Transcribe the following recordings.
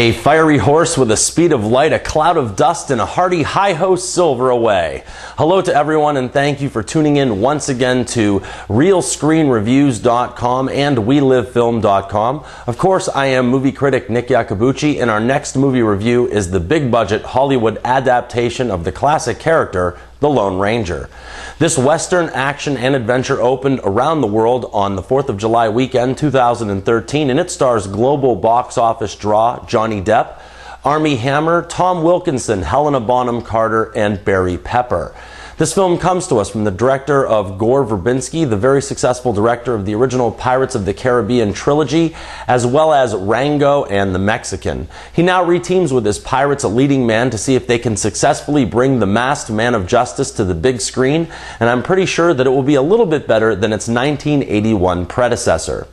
A fiery horse with a speed of light, a cloud of dust, and a hearty hi-ho silver away. Hello to everyone, and thank you for tuning in once again to RealScreenReviews.com and WeLiveFilm.com. Of course, I am movie critic Nick Iacobucci, and our next movie review is the big-budget Hollywood adaptation of the classic character, The Lone Ranger. This Western action and adventure opened around the world on the 4th of July weekend 2013, and it stars global box office draw Johnny Depp, Armie Hammer, Tom Wilkinson, Helena Bonham Carter, and Barry Pepper. This film comes to us from the director of Gore Verbinski, the very successful director of the original Pirates of the Caribbean trilogy, as well as Rango and the Mexican. He now reteams with his Pirates a leading man to see if they can successfully bring the masked man of justice to the big screen, and I'm pretty sure that it will be a little bit better than its 1981 predecessor.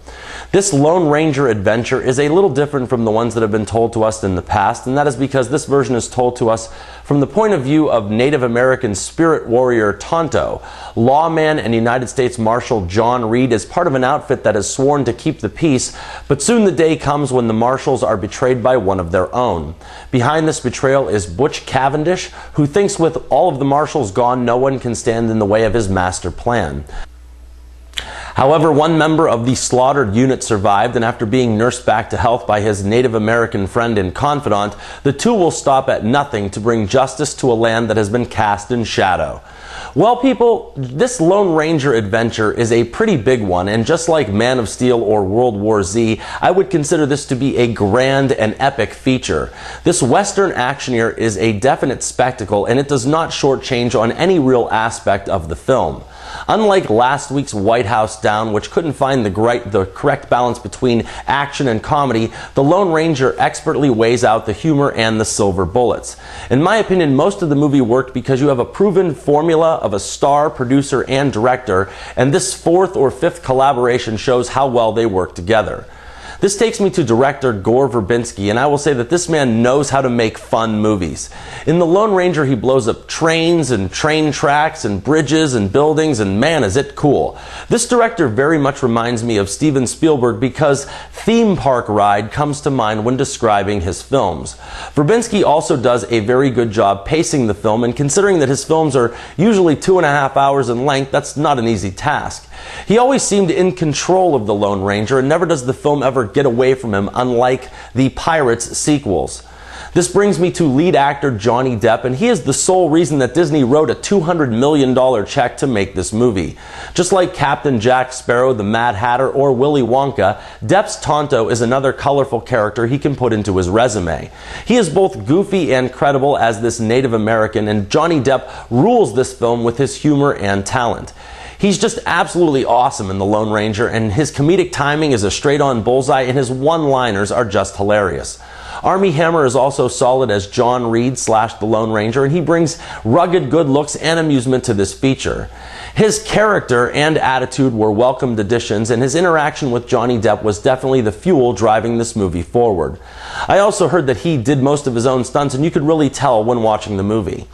This Lone Ranger adventure is a little different from the ones that have been told to us in the past, and that is because this version is told to us from the point of view of Native American spirit warrior Tonto. Lawman and United States Marshal John Reed is part of an outfit that has sworn to keep the peace, but soon the day comes when the Marshals are betrayed by one of their own. Behind this betrayal is Butch Cavendish, who thinks with all of the Marshals gone, no one can stand in the way of his master plan. However, one member of the slaughtered unit survived, and after being nursed back to health by his Native American friend and confidant, the two will stop at nothing to bring justice to a land that has been cast in shadow. Well, people, this Lone Ranger adventure is a pretty big one, and just like Man of Steel or World War Z, I would consider this to be a grand and epic feature. This Western actioneer is a definite spectacle, and it does not shortchange on any real aspect of the film. Unlike last week's White House Down, which couldn't find the correct balance between action and comedy, The Lone Ranger expertly weighs out the humor and the silver bullets. In my opinion, most of the movie worked because you have a proven formula of a star, producer, and director, and this fourth or fifth collaboration shows how well they work together. This takes me to director Gore Verbinski, and I will say that this man knows how to make fun movies. In The Lone Ranger, he blows up trains and train tracks and bridges and buildings, and man, is it cool. This director very much reminds me of Steven Spielberg because theme park ride comes to mind when describing his films. Verbinski also does a very good job pacing the film, and considering that his films are usually 2.5 hours in length, that's not an easy task. He always seemed in control of the Lone Ranger, and never does the film ever get away from him, unlike the Pirates sequels. This brings me to lead actor Johnny Depp, and he is the sole reason that Disney wrote a $200 million check to make this movie. Just like Captain Jack Sparrow, the Mad Hatter, or Willy Wonka, Depp's Tonto is another colorful character he can put into his resume. He is both goofy and credible as this Native American, and Johnny Depp rules this film with his humor and talent. He's just absolutely awesome in The Lone Ranger, and his comedic timing is a straight-on bullseye, and his one-liners are just hilarious. Armie Hammer is also solid as John Reed / The Lone Ranger, and he brings rugged good looks and amusement to this feature. His character and attitude were welcomed additions, and his interaction with Johnny Depp was definitely the fuel driving this movie forward. I also heard that he did most of his own stunts, and you could really tell when watching the movie.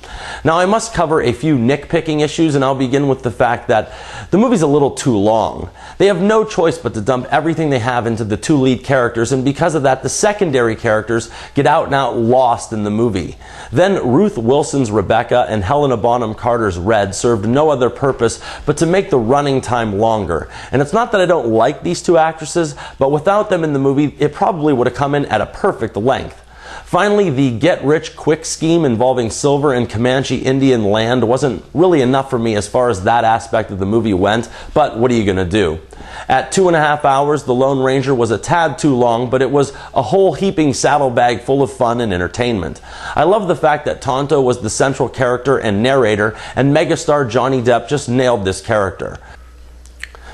Now, I must cover a few nitpicking issues, and I'll begin with the fact that the movie's a little too long. They have no choice but to dump everything they have into the two lead characters, and because of that, the secondary characters get out and out lost in the movie. Then Ruth Wilson's Rebecca and Helena Bonham Carter's Red served no other purpose but to make the running time longer. And it's not that I don't like these two actresses, but without them in the movie, it probably would have come in at a perfect length. Finally, the get-rich-quick scheme involving silver and Comanche Indian land wasn't really enough for me as far as that aspect of the movie went, but what are you gonna do? At 2.5 hours, The Lone Ranger was a tad too long, but it was a whole heaping saddlebag full of fun and entertainment. I love the fact that Tonto was the central character and narrator, and megastar Johnny Depp just nailed this character.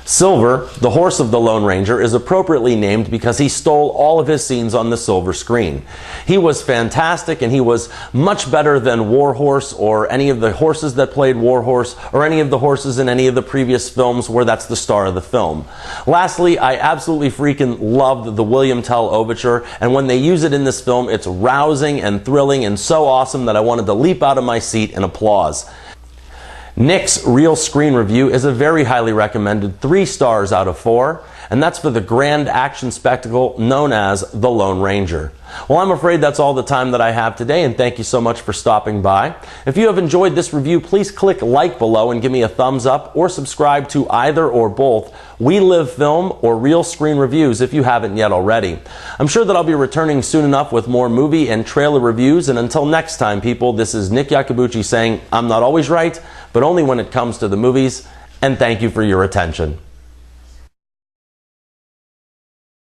Silver, the horse of the Lone Ranger, is appropriately named because he stole all of his scenes on the silver screen. He was fantastic, and he was much better than Warhorse or any of the horses that played Warhorse or any of the horses in any of the previous films where that's the star of the film. Lastly, I absolutely freaking loved the William Tell overture, and when they use it in this film, it's rousing and thrilling and so awesome that I wanted to leap out of my seat and applause. Nick's Real Screen Review is a very highly recommended 3 stars out of 4, and that's for the grand action spectacle known as The Lone Ranger. Well, I'm afraid that's all the time that I have today, and thank you so much for stopping by. If you have enjoyed this review, please click like below and give me a thumbs up, or subscribe to either or both We Live Film or Real Screen Reviews if you haven't yet already. I'm sure that I'll be returning soon enough with more movie and trailer reviews, and until next time, people, this is Nick Iacobucci saying I'm not always right, but only when it comes to the movies, and thank you for your attention.